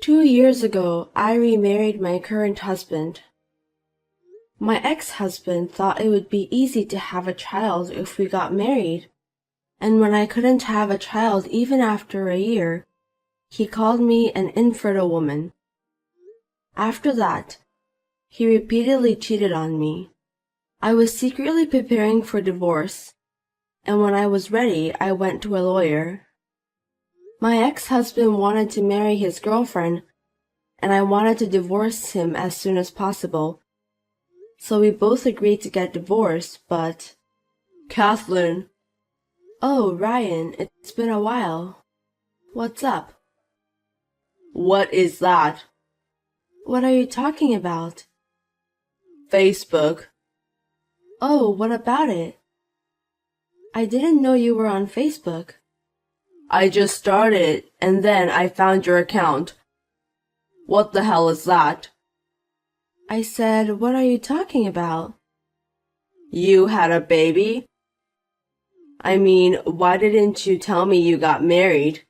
2 years ago, I remarried my current husband. My ex-husband thought it would be easy to have a child if we got married, and when I couldn't have a child even after a year, he called me an infertile woman. After that, he repeatedly cheated on me. I was secretly preparing for divorce, and when I was ready, I went to a lawyer. My ex-husband wanted to marry his girlfriend, and I wanted to divorce him as soon as possible. So we both agreed to get divorced, but... Kathleen. Oh, Ryan, it's been a while. What's up? What is that? What are you talking about? Facebook. Oh, what about it? I didn't know you were on Facebook. I just started, and then I found your account. What the hell is that? I said, what are you talking about? You had a baby? I mean, why didn't you tell me you got married?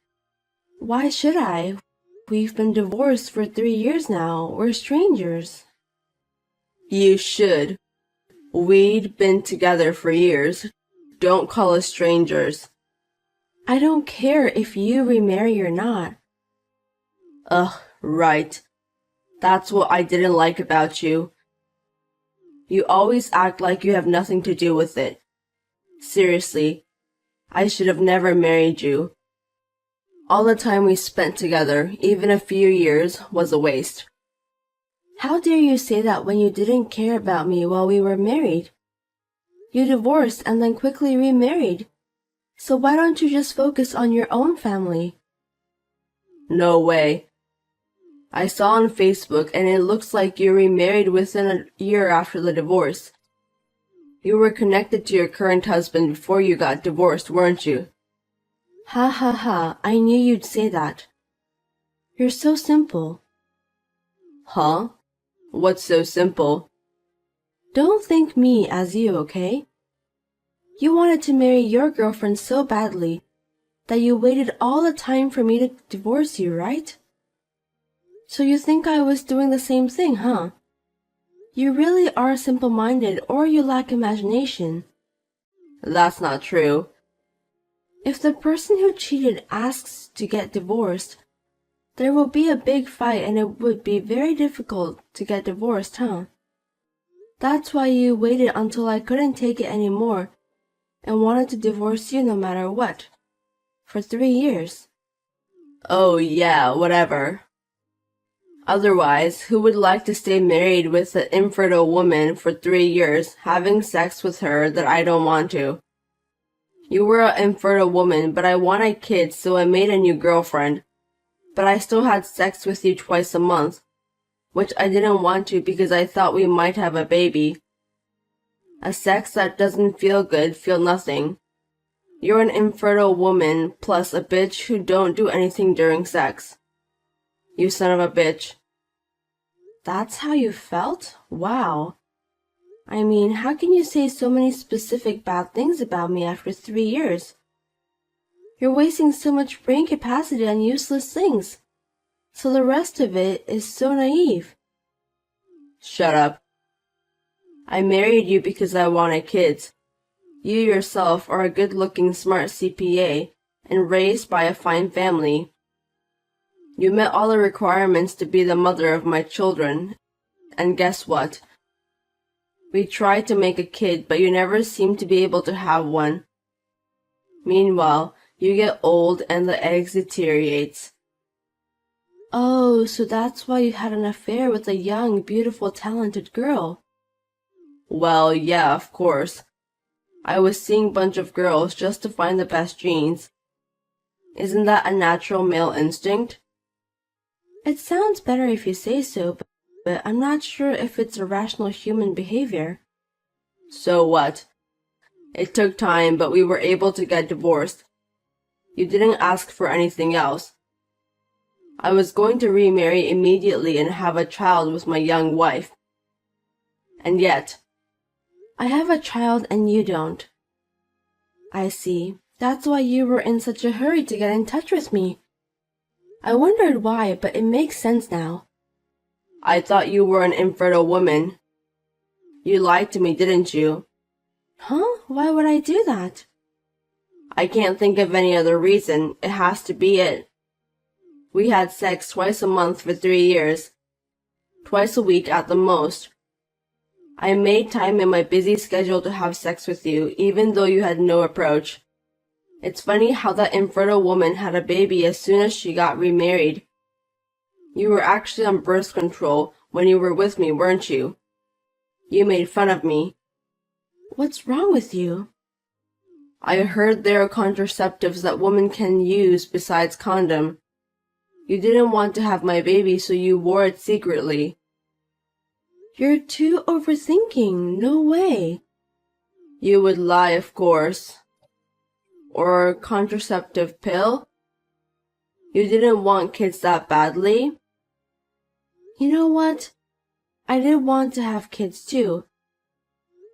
Why should I? We've been divorced for 3 years now. We're strangers. You should. We'd been together for years. Don't call us strangers. I don't care if you remarry or not. Ugh, right. That's what I didn't like about you. You always act like you have nothing to do with it. Seriously, I should have never married you. All the time we spent together, even a few years, was a waste. How dare you say that when you didn't care about me while we were married? You divorced and then quickly remarried. So why don't you just focus on your own family? No way. I saw on Facebook and it looks like you remarried within a year after the divorce. You were connected to your current husband before you got divorced, weren't you? Ha ha ha, I knew you'd say that. You're so simple. Huh? What's so simple? Don't think me as you, okay? You wanted to marry your girlfriend so badly that you waited all the time for me to divorce you, right? So you think I was doing the same thing, huh? You really are simple-minded or you lack imagination. That's not true. If the person who cheated asks to get divorced, there will be a big fight and it would be very difficult to get divorced, huh? That's why you waited until I couldn't take it anymore and wanted to divorce you no matter what. For 3 years. Oh yeah, whatever. Otherwise, who would like to stay married with an infertile woman for 3 years, having sex with her that I don't want to? You were an infertile woman, but I wanted kids, so I made a new girlfriend. But I still had sex with you twice a month, which I didn't want to because I thought we might have a baby. A sex that doesn't feel good, feel nothing. You're an infertile woman plus a bitch who don't do anything during sex. You son of a bitch. That's how you felt? Wow. I mean, how can you say so many specific bad things about me after 3 years? You're wasting so much brain capacity on useless things. So the rest of it is so naive. Shut up. I married you because I wanted kids. You yourself are a good-looking, smart CPA and raised by a fine family. You met all the requirements to be the mother of my children. And guess what? We tried to make a kid, but you never seemed to be able to have one. Meanwhile, you get old and the eggs deteriorates. Oh, so that's why you had an affair with a young, beautiful, talented girl. Well, yeah, of course. I was seeing a bunch of girls just to find the best genes. Isn't that a natural male instinct? It sounds better if you say so, but I'm not sure if it's a rational human behavior. So what? It took time, but we were able to get divorced. You didn't ask for anything else. I was going to remarry immediately and have a child with my young wife. And yet, I have a child and you don't. I see. That's why you were in such a hurry to get in touch with me. I wondered why, but it makes sense now. I thought you were an infertile woman. You lied to me, didn't you? Huh? Why would I do that? I can't think of any other reason. It has to be it. We had sex twice a month for 3 years. Twice a week at the most. I made time in my busy schedule to have sex with you, even though you had no approach. It's funny how that infertile woman had a baby as soon as she got remarried. You were actually on birth control when you were with me, weren't you? You made fun of me. What's wrong with you? I heard there are contraceptives that women can use besides condom. You didn't want to have my baby, so you wore it secretly. You're too overthinking. No way. You would lie, of course. Or contraceptive pill? You didn't want kids that badly? You know what? I did want to have kids too.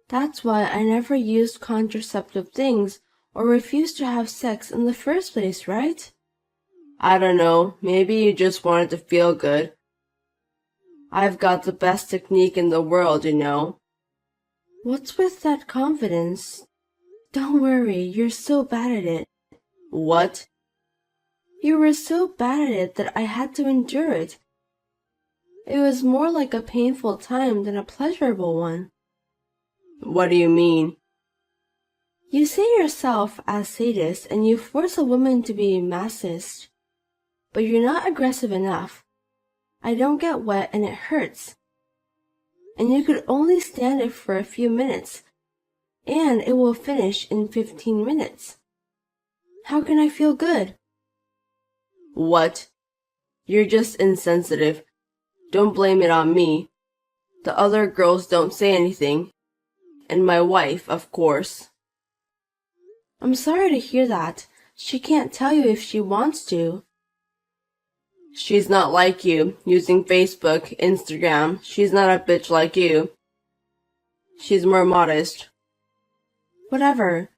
That's why I never used contraceptive things or refused to have sex in the first place, right? I don't know, maybe you just wanted to feel good. I've got the best technique in the world, you know. What's with that confidence? Don't worry, you're so bad at it. What? You were so bad at it that I had to endure it. It was more like a painful time than a pleasurable one. What do you mean? You say yourself as sadist and you force a woman to be masochist. But you're not aggressive enough. I don't get wet and it hurts. And you could only stand it for a few minutes. And it will finish in 15 minutes. How can I feel good? What? You're just insensitive. Don't blame it on me. The other girls don't say anything. And my wife, of course. I'm sorry to hear that. She can't tell you if she wants to. She's not like you, using Facebook, Instagram. She's not a bitch like you. She's more modest. Whatever.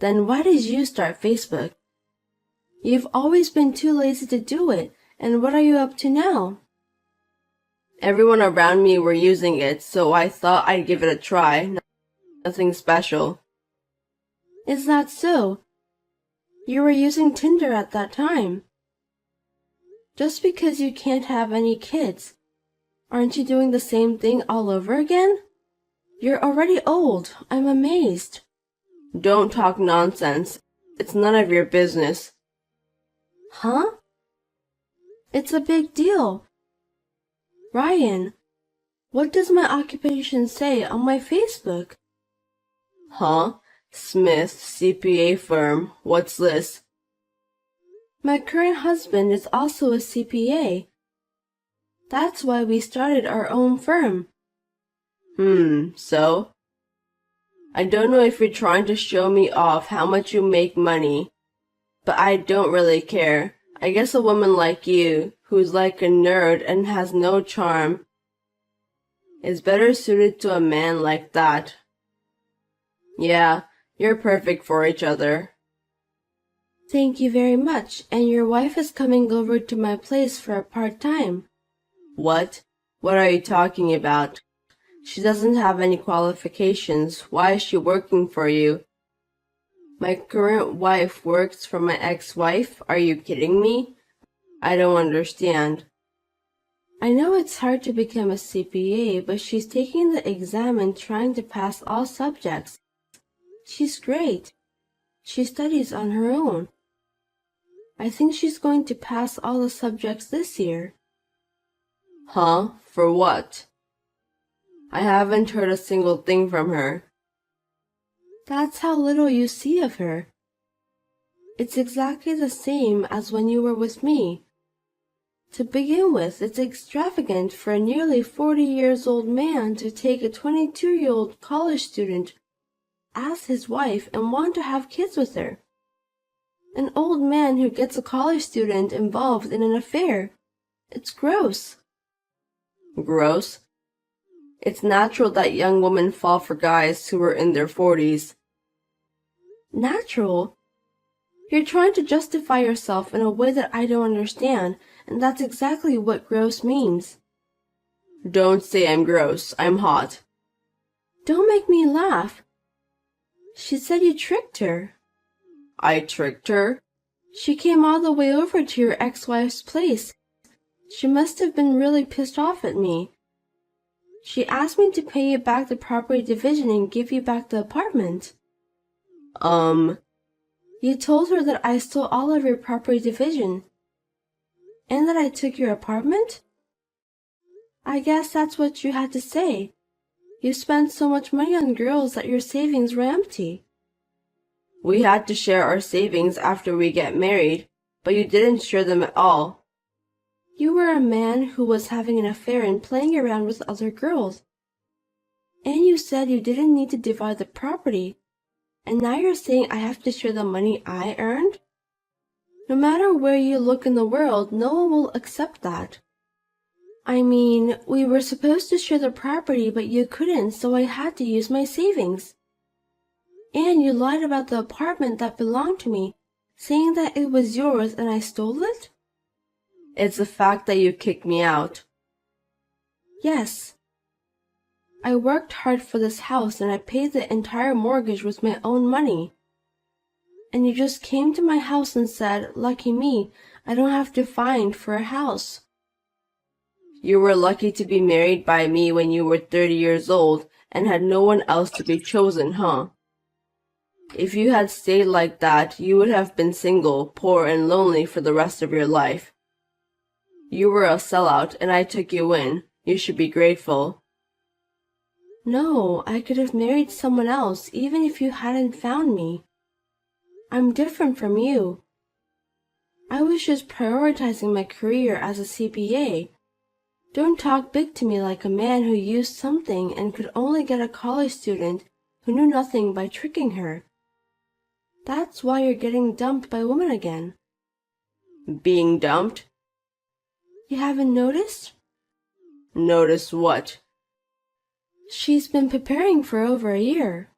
Then why did you start Facebook? You've always been too lazy to do it, and what are you up to now? Everyone around me were using it, so I thought I'd give it a try. Nothing special. Is that so? You were using Tinder at that time. Just because you can't have any kids, aren't you doing the same thing all over again? You're already old. I'm amazed. Don't talk nonsense. It's none of your business. Huh? It's a big deal. Ryan, what does my occupation say on my Facebook? Huh? Smith, CPA firm. What's this? My current husband is also a CPA. That's why we started our own firm. So? I don't know if you're trying to show me off how much you make money, but I don't really care. I guess a woman like you, who's like a nerd and has no charm, is better suited to a man like that. Yeah, you're perfect for each other. Thank you very much, and your wife is coming over to my place for a part-time. What? What are you talking about? She doesn't have any qualifications. Why is she working for you? My current wife works for my ex-wife? Are you kidding me? I don't understand. I know it's hard to become a CPA, but she's taking the exam and trying to pass all subjects. She's great. She studies on her own. I think she's going to pass all the subjects this year. Huh? For what? I haven't heard a single thing from her. That's how little you see of her. It's exactly the same as when you were with me. To begin with, it's extravagant for a nearly 40-years-old man to take a 22-year-old college student as his wife and want to have kids with her. An old man who gets a college student involved in an affair. It's gross. Gross? It's natural that young women fall for guys who are in their 40s. Natural? You're trying to justify yourself in a way that I don't understand, and that's exactly what gross means. Don't say I'm gross. I'm hot. Don't make me laugh. She said you tricked her. I tricked her? She came all the way over to your ex-wife's place. She must have been really pissed off at me. She asked me to pay you back the property division and give you back the apartment. You told her that I stole all of your property division. And that I took your apartment? I guess that's what you had to say. You spent so much money on girls that your savings were empty. We had to share our savings after we get married, but you didn't share them at all. You were a man who was having an affair and playing around with other girls. And you said you didn't need to divide the property. And now you're saying I have to share the money I earned? No matter where you look in the world, no one will accept that. I mean, we were supposed to share the property, but you couldn't, so I had to use my savings. And you lied about the apartment that belonged to me, saying that it was yours and I stole it? It's the fact that you kicked me out. Yes. I worked hard for this house and I paid the entire mortgage with my own money. And you just came to my house and said, lucky me, I don't have to find for a house. You were lucky to be married by me when you were 30 years old and had no one else to be chosen, huh? If you had stayed like that, you would have been single, poor, and lonely for the rest of your life. You were a sellout, and I took you in. You should be grateful. No, I could have married someone else, even if you hadn't found me. I'm different from you. I was just prioritizing my career as a CPA. Don't talk big to me like a man who used something and could only get a college student who knew nothing by tricking her. That's why you're getting dumped by women again. Being dumped? You haven't noticed? Notice what? She's been preparing for over a year.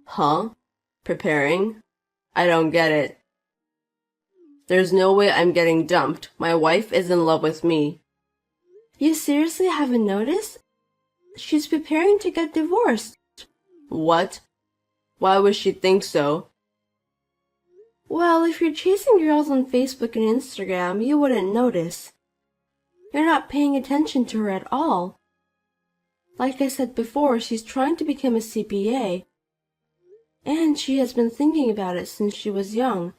Huh? Preparing? I don't get it. There's no way I'm getting dumped. My wife is in love with me. You seriously haven't noticed? She's preparing to get divorced. What? Why would she think so? Well, if you're chasing girls on Facebook and Instagram, you wouldn't notice. You're not paying attention to her at all. Like I said before, she's trying to become a CPA. And she has been thinking about it since she was young.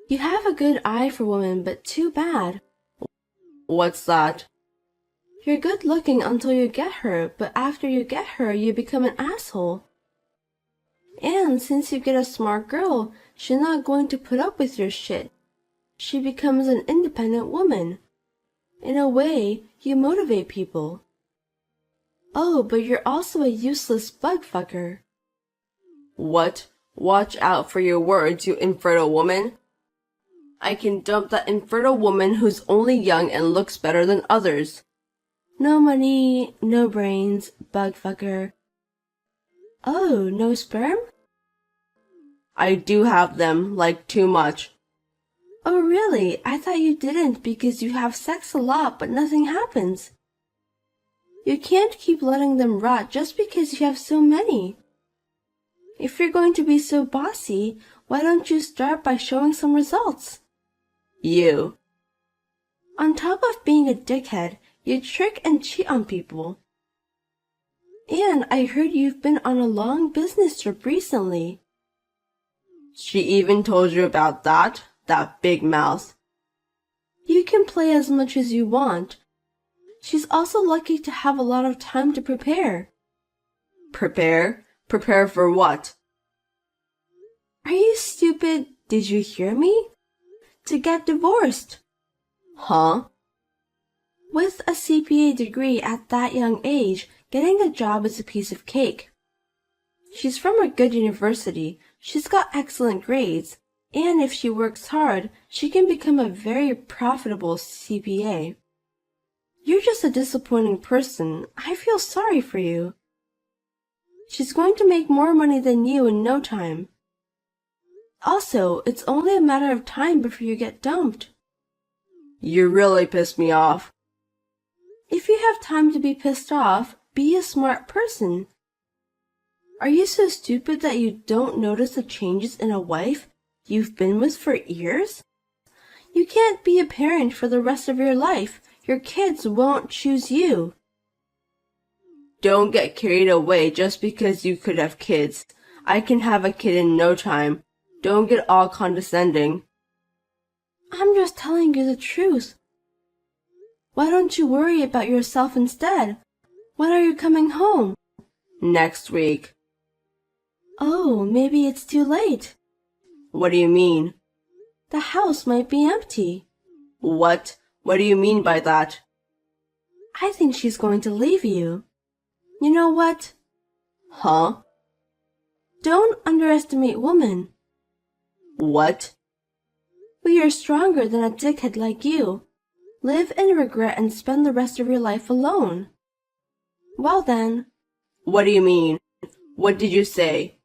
You have a good eye for women, but too bad. What's that? You're good looking until you get her, but after you get her, you become an asshole. And since you get a smart girl, she's not going to put up with your shit. She becomes an independent woman. In a way, you motivate people. Oh, but you're also a useless bug fucker. What? Watch out for your words, you infertile woman. I can dump that infertile woman who's only young and looks better than others. No money, no brains, bug fucker. Oh, no sperm? I do have them, like too much. Oh really? I thought you didn't because you have sex a lot but nothing happens. You can't keep letting them rot just because you have so many. If you're going to be so bossy, why don't you start by showing some results? You. On top of being a dickhead, you trick and cheat on people. And I heard you've been on a long business trip recently. She even told you about that? That big mouth. You can play as much as you want. She's also lucky to have a lot of time to prepare. Prepare? Prepare for what? Are you stupid? Did you hear me? To get divorced. Huh? With a CPA degree at that young age, getting a job is a piece of cake. She's from a good university, she's got excellent grades, and if she works hard, she can become a very profitable CPA. You're just a disappointing person. I feel sorry for you. She's going to make more money than you in no time. Also, it's only a matter of time before you get dumped. You really pissed me off. If you have time to be pissed off, be a smart person. Are you so stupid that you don't notice the changes in a wife you've been with for years? You can't be a parent for the rest of your life. Your kids won't choose you. Don't get carried away just because you could have kids. I can have a kid in no time. Don't get all condescending. I'm just telling you the truth. Why don't you worry about yourself instead? When are you coming home? Next week. Oh, maybe it's too late. What do you mean? The house might be empty. What? What do you mean by that? I think she's going to leave you. You know what? Huh? Don't underestimate women. What? We are stronger than a dickhead like you. Live in regret and spend the rest of your life alone. Well then. What do you mean? What did you say?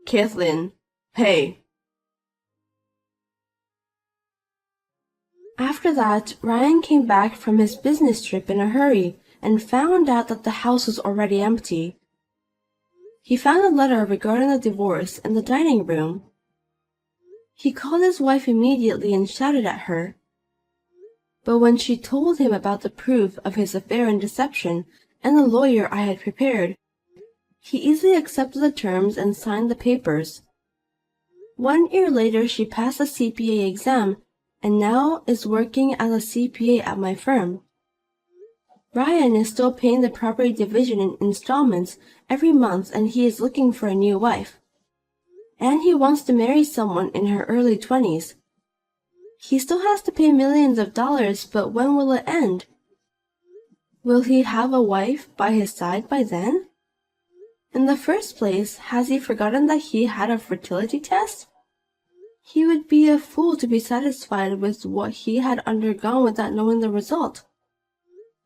Kathleen, hey. After that, Ryan came back from his business trip in a hurry and found out that the house was already empty. He found a letter regarding the divorce in the dining room. He called his wife immediately and shouted at her. But when she told him about the proof of his affair and deception and the lawyer I had prepared, he easily accepted the terms and signed the papers. 1 year later, she passed the CPA exam and now is working as a CPA at my firm. Ryan is still paying the property division in installments every month, and he is looking for a new wife. And he wants to marry someone in her early 20s. He still has to pay millions of dollars, but when will it end? Will he have a wife by his side by then? In the first place, has he forgotten that he had a fertility test? He would be a fool to be satisfied with what he had undergone without knowing the result.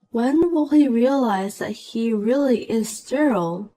When will he realize that he really is sterile?